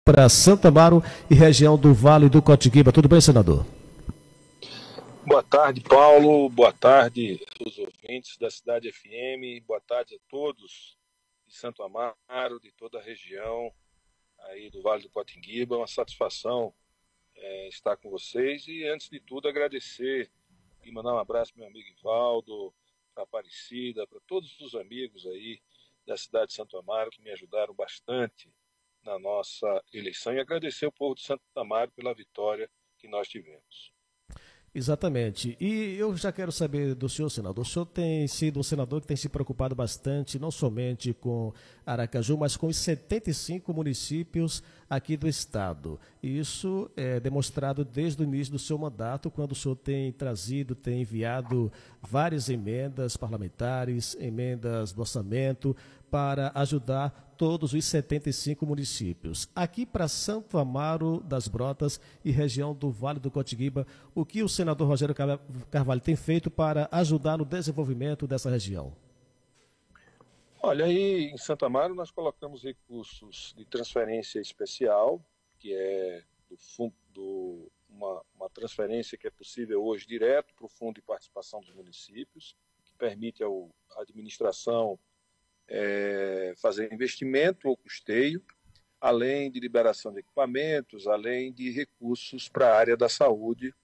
Para Santo Amaro e região do Vale do Cotiquiba. Tudo bem, senador? Boa tarde, Paulo. Boa tarde aos ouvintes da Cidade FM. Boa tarde a todos de Santo Amaro, de toda a região aí do Vale do Cotinguiba. É uma satisfação estar com vocês e, antes de tudo, agradecer e mandar um abraço para meu amigo Ivaldo, para Aparecida, para todos os amigos aí da cidade de Santo Amaro que me ajudaram bastante na nossa eleição e agradecer ao povo de Santo Amaro pela vitória que nós tivemos. Exatamente. E eu já quero saber do senhor, senador. O senhor tem sido um senador que tem se preocupado bastante, não somente com Aracaju, mas com os 75 municípios aqui do estado. E isso é demonstrado desde o início do seu mandato, quando o senhor tem trazido, tem enviado várias emendas parlamentares, emendas do orçamento, para ajudar todos os 75 municípios. Aqui para Santo Amaro das Brotas e região do Vale do Cotiquiba, o que o senador Rogério Carvalho tem feito para ajudar no desenvolvimento dessa região? Olha, aí em Santo Amaro nós colocamos recursos de transferência especial, que é uma transferência que é possível hoje direto para o Fundo de Participação dos Municípios, que permite à administração fazer investimento ou custeio, além de liberação de equipamentos, além de recursos para a área da saúde,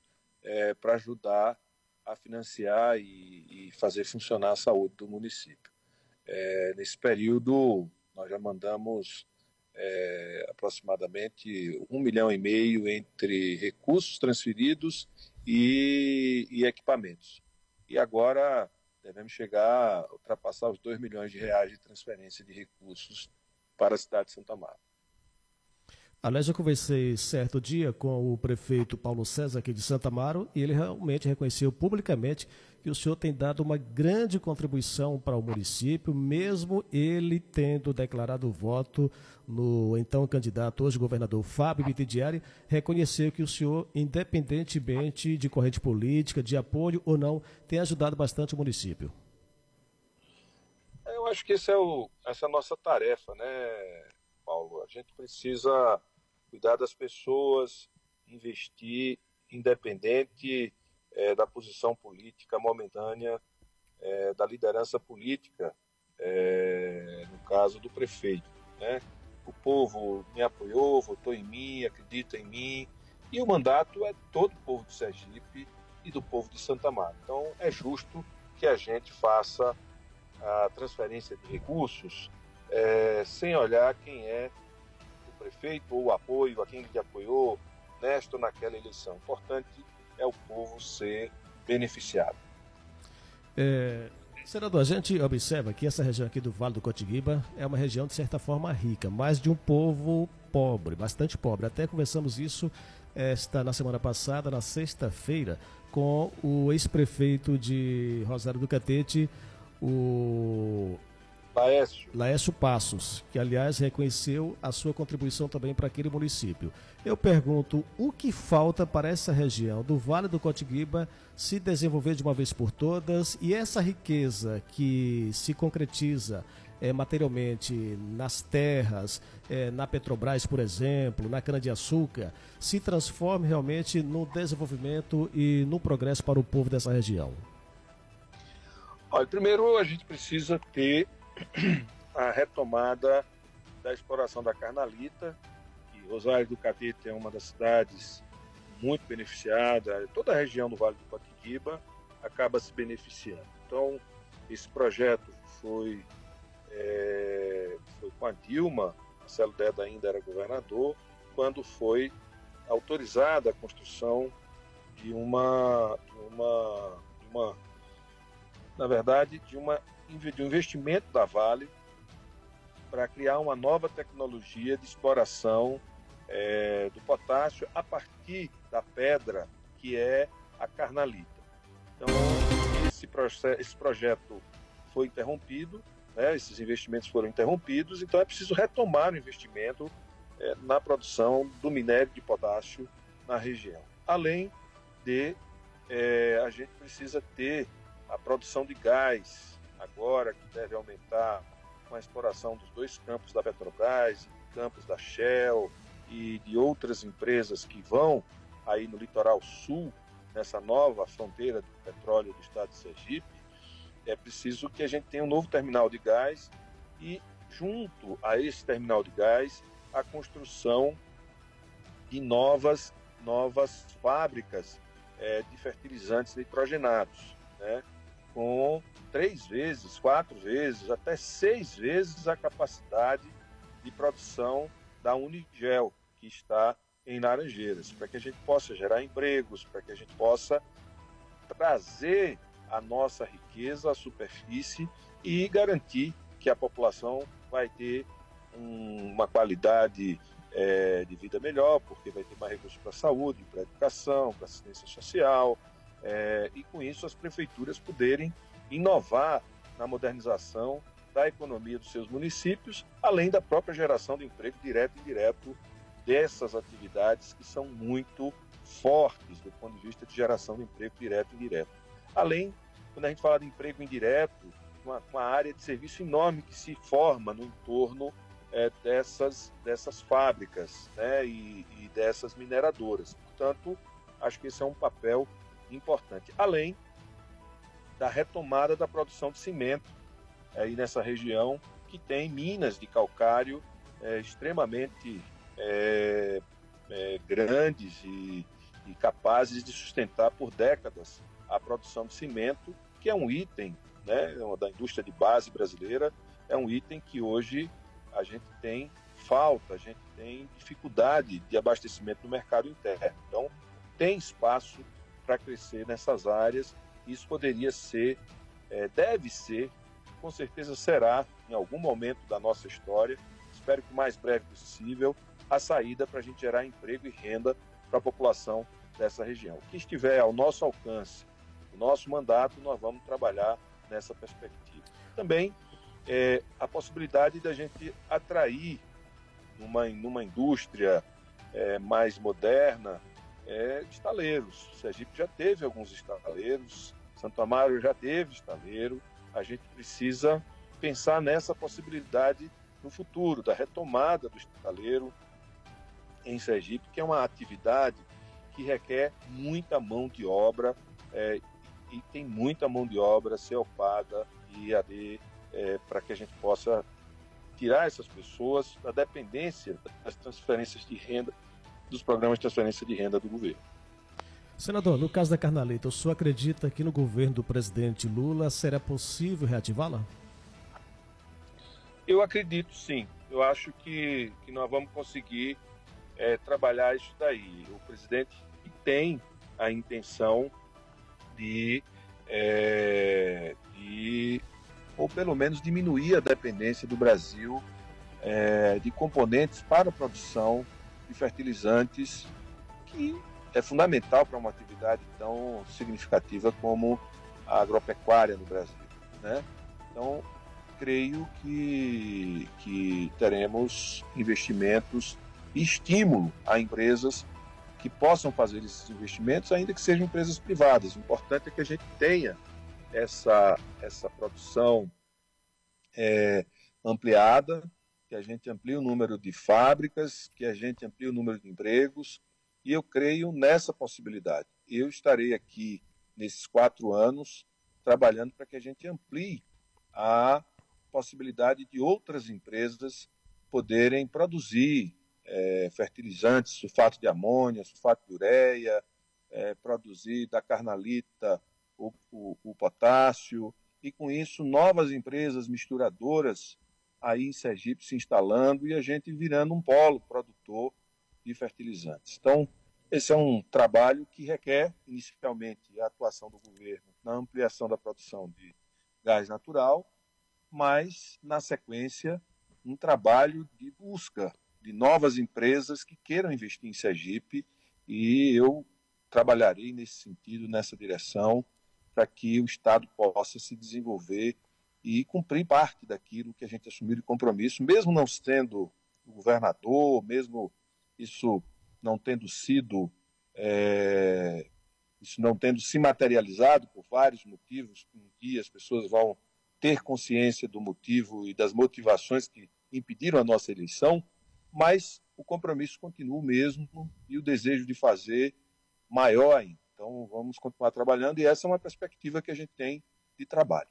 para ajudar a financiar e fazer funcionar a saúde do município. Nesse período, nós já mandamos aproximadamente 1,5 milhão entre recursos transferidos e equipamentos. E agora devemos chegar a ultrapassar os 2 milhões de reais de transferência de recursos para a cidade de Santo Amaro. Aliás, eu conversei certo dia com o prefeito Paulo César aqui de Santo Amaro e ele realmente reconheceu publicamente que o senhor tem dado uma grande contribuição para o município, mesmo ele tendo declarado voto no então candidato, hoje governador Fábio Bittigiari, reconheceu que o senhor, independentemente de corrente política, de apoio ou não, tem ajudado bastante o município. Eu acho que essa é a nossa tarefa, né, Paulo? A gente precisa cuidar das pessoas, investir independente da posição política momentânea, da liderança política, no caso do prefeito, né? O povo me apoiou, votou em mim, acredita em mim, e o mandato é de todo o povo de Sergipe e do povo de Santa Marta. Então é justo que a gente faça a transferência de recursos sem olhar quem é o prefeito ou o apoio, a quem ele apoiou nesta ou naquela eleição. O importante é o povo ser beneficiado. Senador, a gente observa que essa região aqui do Vale do Cotiquiba é uma região de certa forma rica, mas de um povo pobre, bastante pobre. Até conversamos isso na semana passada, na sexta-feira, com o ex-prefeito de Rosário do Catete, o Laércio Passos, que aliás reconheceu a sua contribuição também para aquele município. Eu pergunto, o que falta para essa região do Vale do Cotiquiba se desenvolver de uma vez por todas e essa riqueza que se concretiza materialmente nas terras, na Petrobras, por exemplo, na cana-de-açúcar, se transforme realmente no desenvolvimento e no progresso para o povo dessa região? Olha, primeiro a gente precisa ter a retomada da exploração da carnalita, que Rosário do Catete é uma das cidades muito beneficiada, toda a região do Vale do Cotiquiba acaba se beneficiando. Então, esse projeto foi com a Dilma, Marcelo Deda ainda era governador, quando foi autorizada a construção de um investimento da Vale para criar uma nova tecnologia de exploração do potássio a partir da pedra que é a carnalita. Então, esse projeto foi interrompido, né, esses investimentos foram interrompidos, então é preciso retomar o investimento na produção do minério de potássio na região. Além de a gente precisa ter a produção de gás, agora que deve aumentar com a exploração dos 2 campos da Petrobras, campos da Shell, e outras empresas que vão aí no litoral sul, nessa nova fronteira do petróleo do estado de Sergipe, é preciso que a gente tenha um novo terminal de gás e, junto a esse terminal de gás, a construção de novas fábricas de fertilizantes nitrogenados, né? Com 3 vezes, 4 vezes, até 6 vezes a capacidade de produção da Unigel, que está em Laranjeiras, para que a gente possa gerar empregos, para que a gente possa trazer a nossa riqueza à superfície e garantir que a população vai ter uma qualidade de vida melhor, porque vai ter mais recursos para a saúde, para a educação, para a assistência social, e com isso as prefeituras poderem inovar na modernização da economia dos seus municípios, além da própria geração de emprego direto e indireto dessas atividades que são muito fortes do ponto de vista de geração de emprego direto e indireto. Além, quando a gente fala de emprego indireto, uma área de serviço enorme que se forma no entorno dessas fábricas, né, e dessas mineradoras. Portanto, acho que esse é um papel importante. Além da retomada da produção de cimento aí nessa região, que tem minas de calcário extremamente grandes e capazes de sustentar por décadas a produção de cimento, que é um item, né, da indústria de base brasileira, é um item que hoje a gente tem falta, a gente tem dificuldade de abastecimento no mercado interno. Então, tem espaço para crescer nessas áreas. Isso poderia ser, deve ser, com certeza será, em algum momento da nossa história, espero que o mais breve possível, a saída para a gente gerar emprego e renda para a população dessa região. O que estiver ao nosso alcance, o nosso mandato, nós vamos trabalhar nessa perspectiva. Também a possibilidade da gente atrair numa indústria mais moderna estaleiros. Sergipe já teve alguns estaleiros, Santo Amaro já teve estaleiro. A gente precisa pensar nessa possibilidade no futuro, da retomada do estaleiro em Sergipe, que é uma atividade que requer muita mão de obra e tem muita mão de obra CEOPADA e AD para que a gente possa tirar essas pessoas da dependência das transferências de renda, dos programas de transferência de renda do governo. Senador, no caso da Carnaleta, o senhor acredita que no governo do presidente Lula será possível reativá-la? Eu acredito sim. Eu acho que nós vamos conseguir trabalhar isso daí. O presidente tem a intenção ou pelo menos diminuir a dependência do Brasil de componentes para a produção de fertilizantes, que é fundamental para uma atividade tão significativa como a agropecuária no Brasil, né? Então, creio que teremos investimentos e estímulo a empresas que possam fazer esses investimentos, ainda que sejam empresas privadas. O importante é que a gente tenha essa produção ampliada, que a gente amplie o número de fábricas, que a gente amplie o número de empregos, e eu creio nessa possibilidade. Eu estarei aqui nesses 4 anos trabalhando para que a gente amplie a possibilidade de outras empresas poderem produzir fertilizantes, sulfato de amônia, sulfato de ureia, produzir da carnalita o potássio, e com isso novas empresas misturadoras aí em Sergipe se instalando e a gente virando um polo produtor de fertilizantes. Então, esse é um trabalho que requer, inicialmente, a atuação do governo na ampliação da produção de gás natural, mas, na sequência, um trabalho de busca de novas empresas que queiram investir em Sergipe, e eu trabalharei nesse sentido, nessa direção, para que o Estado possa se desenvolver e cumprir parte daquilo que a gente assumiu de compromisso, mesmo não sendo o governador, mesmo isso não tendo sido, isso não tendo se materializado por vários motivos. Um dia as pessoas vão ter consciência do motivo e das motivações que impediram a nossa eleição, mas o compromisso continua o mesmo e o desejo de fazer maior ainda. Então, vamos continuar trabalhando e essa é uma perspectiva que a gente tem de trabalho.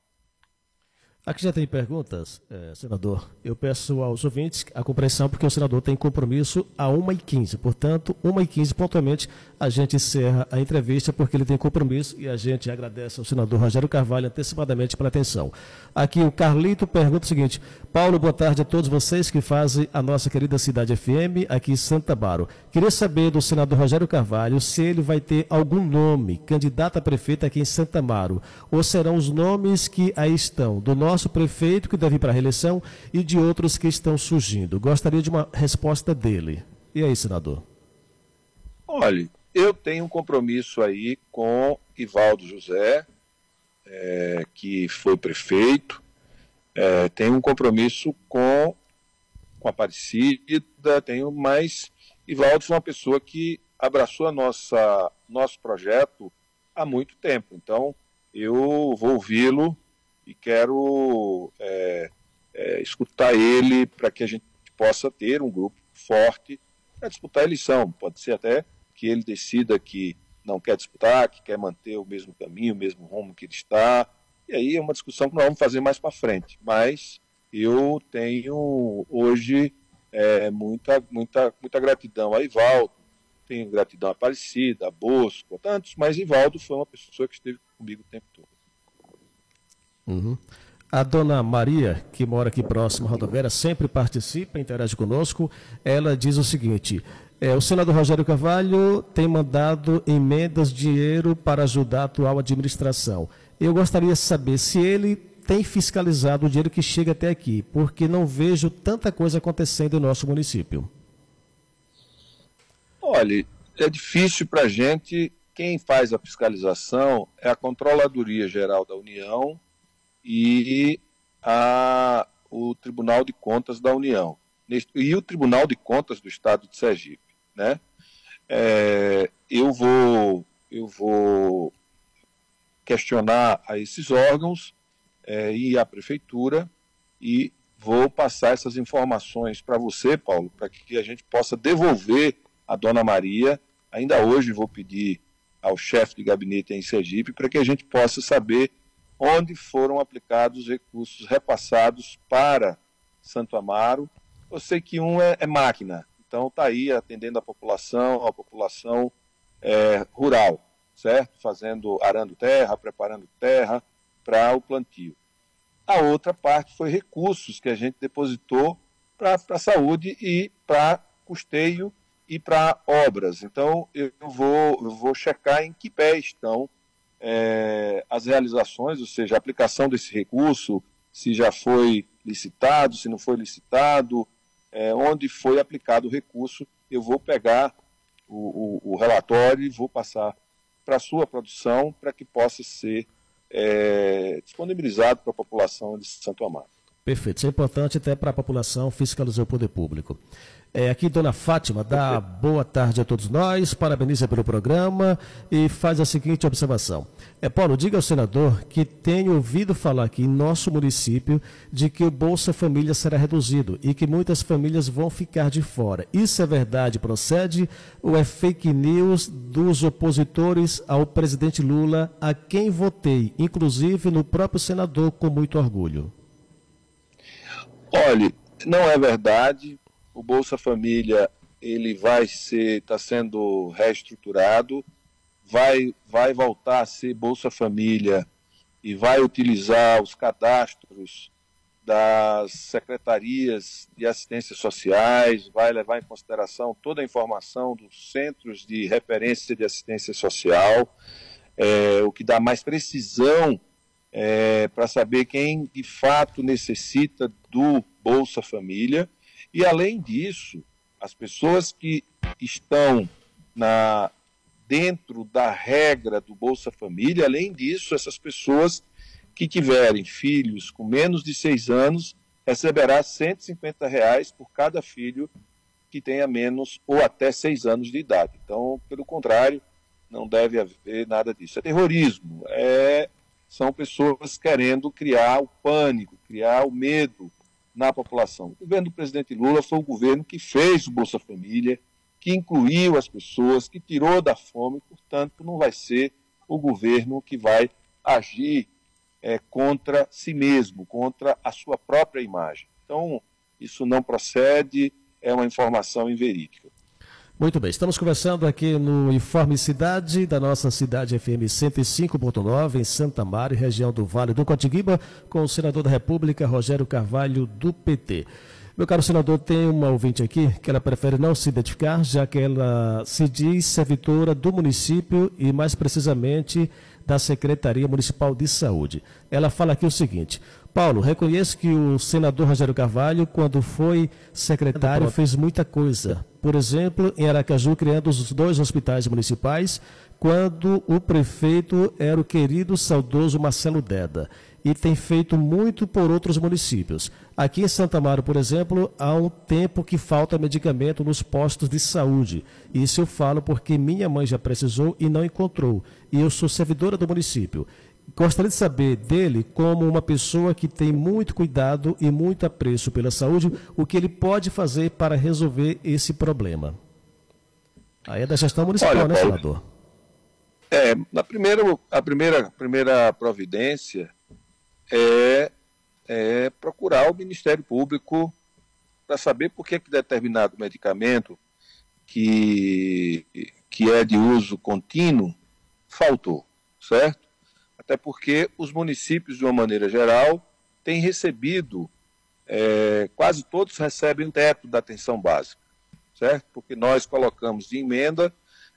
Aqui já tem perguntas, senador. Eu peço aos ouvintes a compreensão, porque o senador tem compromisso a 1h15. Portanto, 1h15 pontualmente, a gente encerra a entrevista, porque ele tem compromisso e a gente agradece ao senador Rogério Carvalho antecipadamente pela atenção. Aqui o Carlito pergunta o seguinte: Paulo, boa tarde a todos vocês que fazem a nossa querida Cidade FM aqui em Santa Amaro. Queria saber do senador Rogério Carvalho se ele vai ter algum nome candidato a prefeito aqui em Santa Amaro, ou serão os nomes que aí estão, do nosso prefeito que deve ir para a reeleição e de outros que estão surgindo. Gostaria de uma resposta dele. E aí, senador? Olha, eu tenho um compromisso aí com Ivaldo José, que foi prefeito, tenho um compromisso com Aparecida, mas Ivaldo foi uma pessoa que abraçou nosso projeto há muito tempo. Então, eu vou ouvi-lo e quero escutar ele para que a gente possa ter um grupo forte para disputar a eleição. Pode ser até que ele decida que não quer disputar, que quer manter o mesmo caminho, o mesmo rumo que ele está. E aí é uma discussão que nós vamos fazer mais para frente. Mas eu tenho hoje muita gratidão a Ivaldo, tenho gratidão a Aparecida, a Bosco, a tantos, mas Ivaldo foi uma pessoa que esteve comigo o tempo todo. Uhum. A dona Maria, que mora aqui próximo à rodoviária, sempre participa, interage conosco. Ela diz o seguinte: o senador Rogério Carvalho tem mandado emendas de dinheiro para ajudar a atual administração. Eu gostaria de saber se ele tem fiscalizado o dinheiro que chega até aqui, porque não vejo tanta coisa acontecendo no nosso município. Olha, é difícil para a gente. Quem faz a fiscalização é a Controladoria Geral da União e o Tribunal de Contas da União e o Tribunal de Contas do Estado de Sergipe, né? Eu vou questionar a esses órgãos e à prefeitura e vou passar essas informações para você, Paulo, para que a gente possa devolver a dona Maria. Ainda hoje vou pedir ao chefe de gabinete em Sergipe para que a gente possa saber onde foram aplicados os recursos repassados para Santo Amaro. Eu sei que um é máquina, então está aí atendendo a população rural, certo? Arando terra, preparando terra para o plantio. A outra parte foi recursos que a gente depositou para a saúde e para custeio e para obras. Então, eu vou checar em que pé estão as realizações, ou seja, a aplicação desse recurso, se já foi licitado, se não foi licitado, onde foi aplicado o recurso. Eu vou pegar o relatório e vou passar para a sua produção para que possa ser disponibilizado para a população de Santo Amaro. Perfeito, isso é importante até para a população fiscalizar o poder público. Aqui, dona Fátima, dá boa tarde a todos nós, parabeniza pelo programa e faz a seguinte observação. Paulo, diga ao senador que tenho ouvido falar aqui em nosso município de que o Bolsa Família será reduzido e que muitas famílias vão ficar de fora. Isso é verdade, procede, ou é fake news dos opositores ao presidente Lula, a quem votei, inclusive no próprio senador, com muito orgulho? Olha, não é verdade. O Bolsa Família ele está sendo reestruturado, vai voltar a ser Bolsa Família e vai utilizar os cadastros das secretarias de assistência sociais, vai levar em consideração toda a informação dos centros de referência de assistência social, o que dá mais precisão para saber quem de fato necessita do Bolsa Família. E, além disso, as pessoas que estão dentro da regra do Bolsa Família, além disso, essas pessoas que tiverem filhos com menos de 6 anos, receberá R$ 150 por cada filho que tenha menos ou até 6 anos de idade. Então, pelo contrário, não deve haver nada disso. É terrorismo, são pessoas querendo criar o pânico, criar o medo na população. O governo do presidente Lula foi o governo que fez o Bolsa Família, que incluiu as pessoas, que tirou da fome, portanto, não vai ser o governo que vai agir contra si mesmo, contra a sua própria imagem. Então, isso não procede, é uma informação inverídica. Muito bem, estamos conversando aqui no Informe Cidade, da nossa cidade FM 105.9, em Santa Maria, região do Vale do Cotigüiba, com o senador da República, Rogério Carvalho, do PT. Meu caro senador, tem uma ouvinte aqui que ela prefere não se identificar, já que ela se diz servidora do município e, mais precisamente, da Secretaria Municipal de Saúde. Ela fala aqui o seguinte: Paulo, reconheço que o senador Rogério Carvalho, quando foi secretário, fez muita coisa. Por exemplo, em Aracaju, criando os 2 hospitais municipais, quando o prefeito era o querido, saudoso Marcelo Deda. E tem feito muito por outros municípios. Aqui em Santa Amaro, por exemplo, há um tempo que falta medicamento nos postos de saúde. Isso eu falo porque minha mãe já precisou e não encontrou. E eu sou servidora do município. Gostaria de saber dele, como uma pessoa que tem muito cuidado e muito apreço pela saúde, o que ele pode fazer para resolver esse problema. Aí é da gestão municipal, olha, né, Paulo, senador? A primeira providência é procurar o Ministério Público para saber por que determinado medicamento que é de uso contínuo faltou, certo? Até porque os municípios, de uma maneira geral, têm recebido, quase todos recebem o teto da atenção básica, certo? Porque nós colocamos de emenda,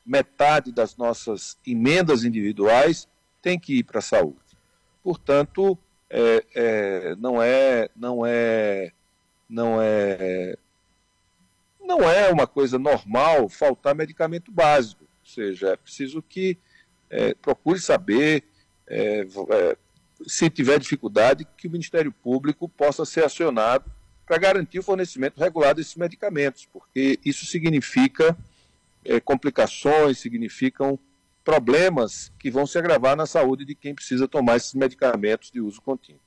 metade das nossas emendas individuais tem que ir para a saúde. Portanto, não é uma coisa normal faltar medicamento básico. Ou seja, é preciso que procure saber, se tiver dificuldade, que o Ministério Público possa ser acionado para garantir o fornecimento regular desses medicamentos, porque isso significa complicações, significam problemas que vão se agravar na saúde de quem precisa tomar esses medicamentos de uso contínuo.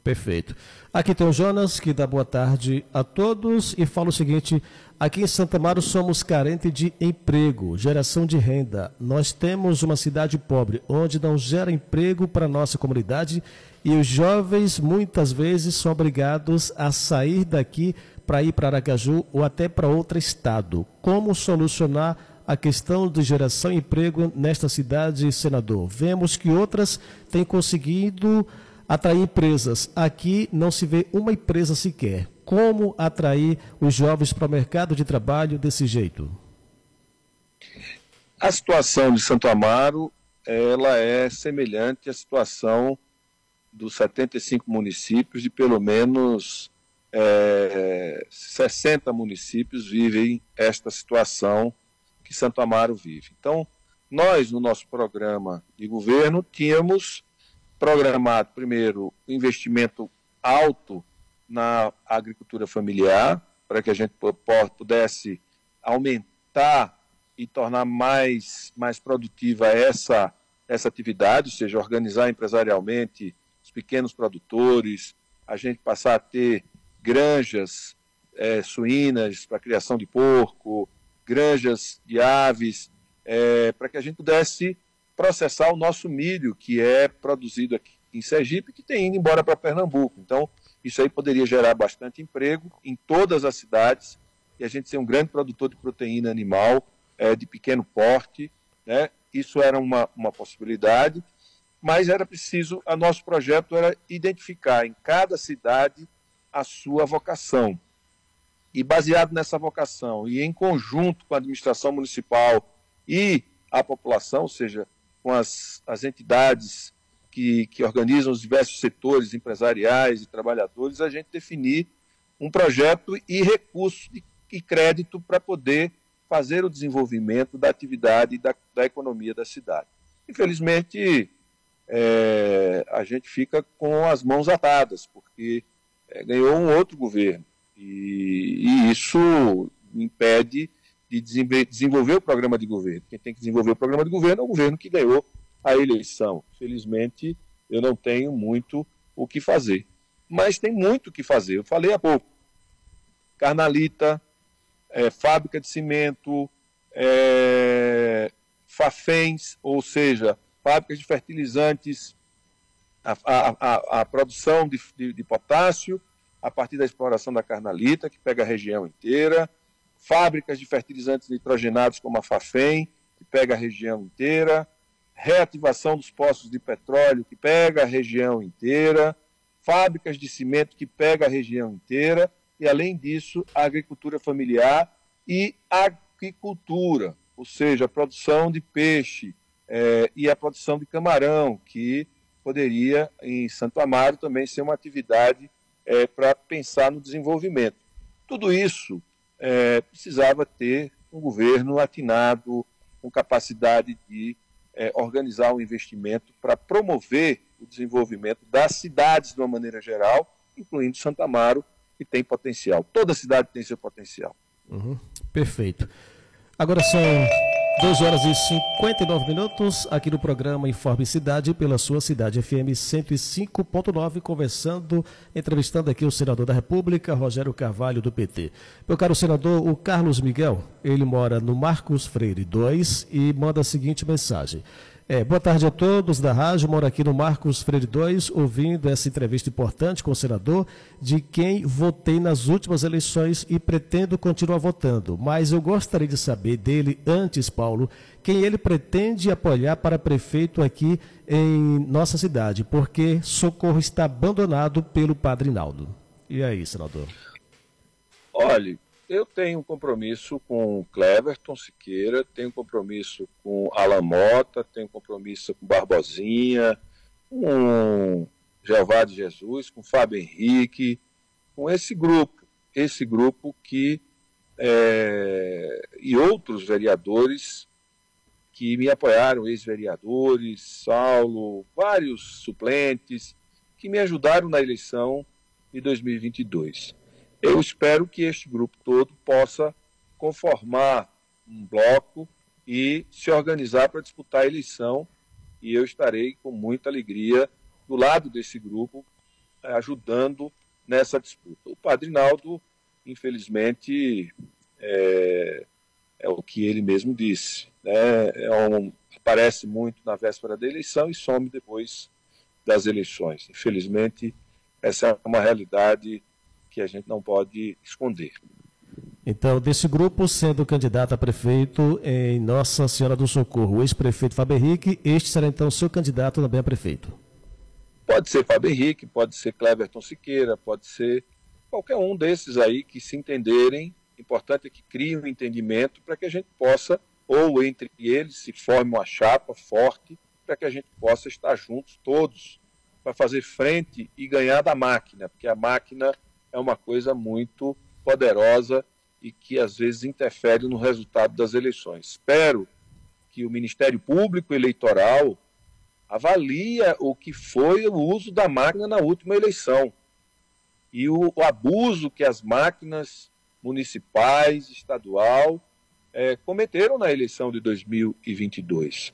Perfeito. Aqui tem o Jonas, que dá boa tarde a todos e fala o seguinte: aqui em Santa Amaro somos carentes de emprego, geração de renda. Nós temos uma cidade pobre, onde não gera emprego para a nossa comunidade e os jovens muitas vezes são obrigados a sair daqui para ir para Aracaju ou até para outro estado. Como solucionar a questão de geração de emprego nesta cidade, senador? Vemos que outras têm conseguido atrair empresas. Aqui não se vê uma empresa sequer. Como atrair os jovens para o mercado de trabalho desse jeito? A situação de Santo Amaro, ela é semelhante à situação dos 75 municípios, de pelo menos 60 municípios vivem esta situação que Santo Amaro vive. Então, nós, no nosso programa de governo, tínhamos programado, primeiro, um investimento alto na agricultura familiar, para que a gente pudesse aumentar e tornar mais produtiva essa atividade, ou seja, organizar empresarialmente os pequenos produtores, a gente passar a ter granjas suínas para criação de porco, granjas de aves, para que a gente pudesse processar o nosso milho, que é produzido aqui em Sergipe, que tem ido embora para Pernambuco. Então, isso aí poderia gerar bastante emprego em todas as cidades e a gente ser um grande produtor de proteína animal de pequeno porte, né? Isso era uma possibilidade, mas era preciso, nosso projeto era identificar em cada cidade a sua vocação. E baseado nessa vocação e em conjunto com a administração municipal e a população, ou seja, com as entidades que organizam os diversos setores empresariais e trabalhadores, a gente definir um projeto e recursos e crédito para poder fazer o desenvolvimento da atividade da economia da cidade. Infelizmente, a gente fica com as mãos atadas, porque ganhou um outro governo, e isso impede de desenvolver o programa de governo. Quem tem que desenvolver o programa de governo é o governo que ganhou a eleição. Felizmente, eu não tenho muito o que fazer. mas tem muito o que fazer. Eu falei há pouco, Carnalita, fábrica de cimento, Fafens, ou seja, fábricas de fertilizantes, a produção de potássio a partir da exploração da Carnalita, que pega a região inteira, fábricas de fertilizantes nitrogenados como a Fafem, que pega a região inteira, reativação dos poços de petróleo, que pega a região inteira, fábricas de cimento, que pega a região inteira, e, além disso, a agricultura familiar e aquicultura, ou seja, a produção de peixe e a produção de camarão, que poderia, em Santo Amaro, também ser uma atividade para pensar no desenvolvimento. Tudo isso precisava ter um governo atinado, com capacidade de organizar um investimento para promover o desenvolvimento das cidades de uma maneira geral, incluindo Santo Amaro, que tem potencial. Toda cidade tem seu potencial. Perfeito. Agora são 2h59 aqui no programa Informe Cidade, pela sua Cidade FM 105.9, entrevistando aqui o senador da República, Rogério Carvalho, do PT. Meu caro senador, o Carlos Miguel, ele mora no Marcos Freire 2 e manda a seguinte mensagem. Boa tarde a todos da rádio, moro aqui no Marcos Freire 2, ouvindo essa entrevista importante com o senador, de quem votei nas últimas eleições e pretendo continuar votando. Mas eu gostaria de saber dele, antes, Paulo, quem ele pretende apoiar para prefeito aqui em nossa cidade, porque Socorro está abandonado pelo Padre Naldo. E aí, senador? Olha, eu tenho um compromisso com Cleverton Siqueira, tenho um compromisso com Alan Mota, tenho um compromisso com Barbosinha, com Jeová de Jesus, com Fábio Henrique, com esse grupo que e outros vereadores que me apoiaram, ex-vereadores, Saulo, vários suplentes, que me ajudaram na eleição de 2022. Eu espero que este grupo todo possa conformar um bloco e se organizar para disputar a eleição, e eu estarei com muita alegria do lado desse grupo, ajudando nessa disputa. O Padre Naldo, infelizmente, é o que ele mesmo disse, né? Aparece muito na véspera da eleição e some depois das eleições. Infelizmente, essa é uma realidade que a gente não pode esconder. Então, desse grupo, sendo candidato a prefeito em Nossa Senhora do Socorro, o ex-prefeito Fábio Henrique, este será então seu candidato também a prefeito? Pode ser Fábio Henrique, pode ser Cleverton Siqueira, pode ser qualquer um desses aí que se entenderem. O importante é que criem um entendimento para que a gente possa, ou entre eles, se forme uma chapa forte, para que a gente possa estar juntos todos, para fazer frente e ganhar da máquina, porque a máquina é uma coisa muito poderosa e que às vezes interfere no resultado das eleições. Espero que o Ministério Público Eleitoral avalie o que foi o uso da máquina na última eleição e o abuso que as máquinas municipais, estadual, cometeram na eleição de 2022.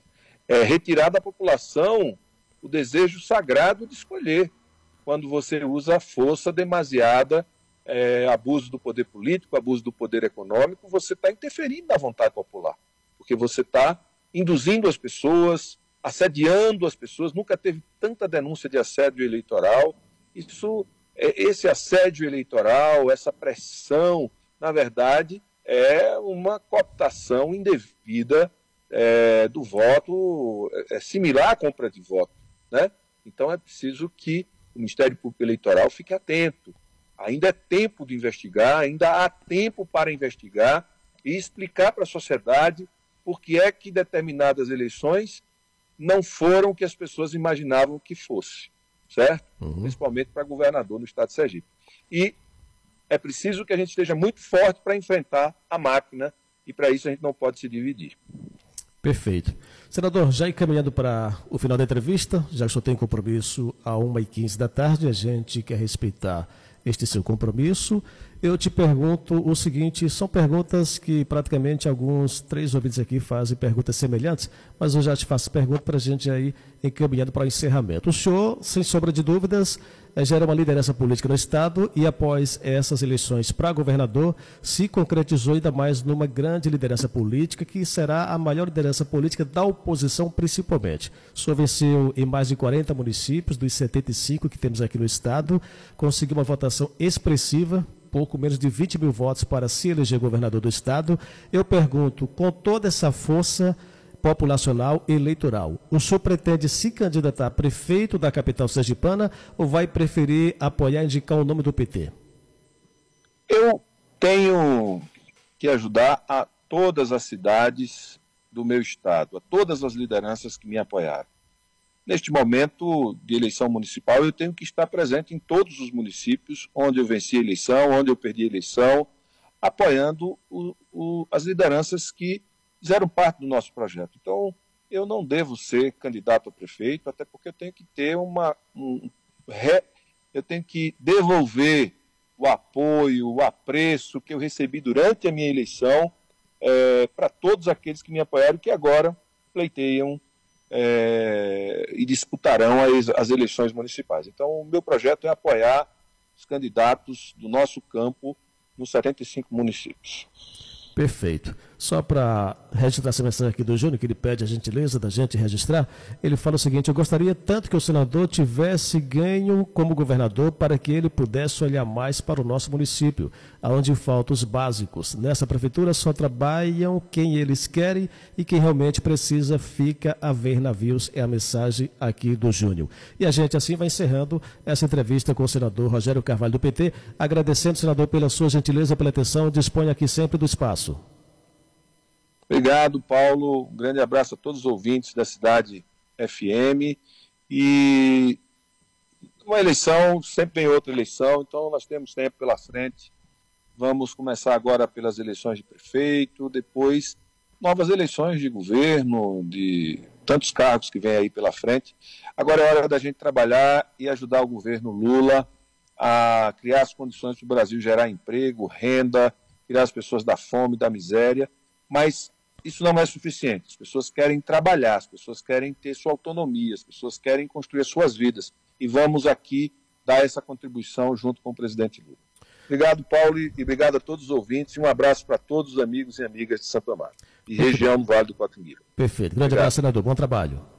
Retirar da população o desejo sagrado de escolher. Quando você usa a força demasiada, abuso do poder político, abuso do poder econômico, você está interferindo na vontade popular, porque você está induzindo as pessoas, assediando as pessoas. Nunca teve tanta denúncia de assédio eleitoral. Esse assédio eleitoral, essa pressão, na verdade, é uma cooptação indevida do voto, similar à compra de voto, né? Então é preciso que o Ministério Público Eleitoral fique atento. Ainda é tempo de investigar, ainda há tempo para investigar e explicar para a sociedade por que é que determinadas eleições não foram o que as pessoas imaginavam que fosse, certo? Principalmente para governador no estado de Sergipe. E é preciso que a gente esteja muito forte para enfrentar a máquina, e para isso a gente não pode se dividir. Perfeito. Senador, já encaminhando para o final da entrevista, já que o senhor tem compromisso às 1h15 da tarde, a gente quer respeitar este seu compromisso. Eu te pergunto o seguinte, são perguntas que praticamente alguns 3 ouvintes aqui fazem perguntas semelhantes, mas eu já te faço pergunta para a gente aí encaminhando para o encerramento. O senhor, sem sombra de dúvidas, já era uma liderança política no Estado e após essas eleições para governador, se concretizou ainda mais numa grande liderança política, que será a maior liderança política da oposição principalmente. O senhor venceu em mais de 40 municípios, dos 75 que temos aqui no Estado, conseguiu uma votação expressiva, pouco menos de 20 mil votos para se eleger governador do Estado. Eu pergunto, com toda essa força populacional eleitoral, o senhor pretende se candidatar a prefeito da capital sergipana ou vai preferir apoiar e indicar o nome do PT? Eu tenho que ajudar a todas as cidades do meu estado, a todas as lideranças que me apoiaram. Neste momento de eleição municipal, eu tenho que estar presente em todos os municípios onde eu venci a eleição, onde eu perdi a eleição, apoiando as lideranças que fizeram parte do nosso projeto. Então, eu não devo ser candidato a prefeito, até porque eu tenho que ter eu tenho que devolver o apoio, o apreço que eu recebi durante a minha eleição para todos aqueles que me apoiaram, que agora pleiteiam e disputarão as eleições municipais. Então, o meu projeto é apoiar os candidatos do nosso campo nos 75 municípios. Perfeito. Só para registrar essa mensagem aqui do Júnior, que ele pede a gentileza da gente registrar, ele fala o seguinte: eu gostaria tanto que o senador tivesse ganho como governador para que ele pudesse olhar mais para o nosso município, onde faltam os básicos. Nessa prefeitura só trabalham quem eles querem e quem realmente precisa fica a ver navios, é a mensagem aqui do Júnior. E a gente assim vai encerrando essa entrevista com o senador Rogério Carvalho do PT, agradecendo, senador, pela sua gentileza, pela atenção, dispõe aqui sempre do espaço. Obrigado, Paulo. Um grande abraço a todos os ouvintes da Cidade FM. E uma eleição, sempre tem outra eleição, então nós temos tempo pela frente. Vamos começar agora pelas eleições de prefeito, depois novas eleições de governo, de tantos cargos que vem aí pela frente. Agora é hora da gente trabalhar e ajudar o governo Lula a criar as condições para o Brasil gerar emprego, renda, tirar as pessoas da fome, da miséria, mas isso não é suficiente. As pessoas querem trabalhar, as pessoas querem ter sua autonomia, as pessoas querem construir suas vidas. E vamos aqui dar essa contribuição junto com o presidente Lula. Obrigado, Paulo, e obrigado a todos os ouvintes. E um abraço para todos os amigos e amigas de Santo Amaro e região do Vale do Cotinguira. Perfeito. Grande abraço, senador. Bom trabalho.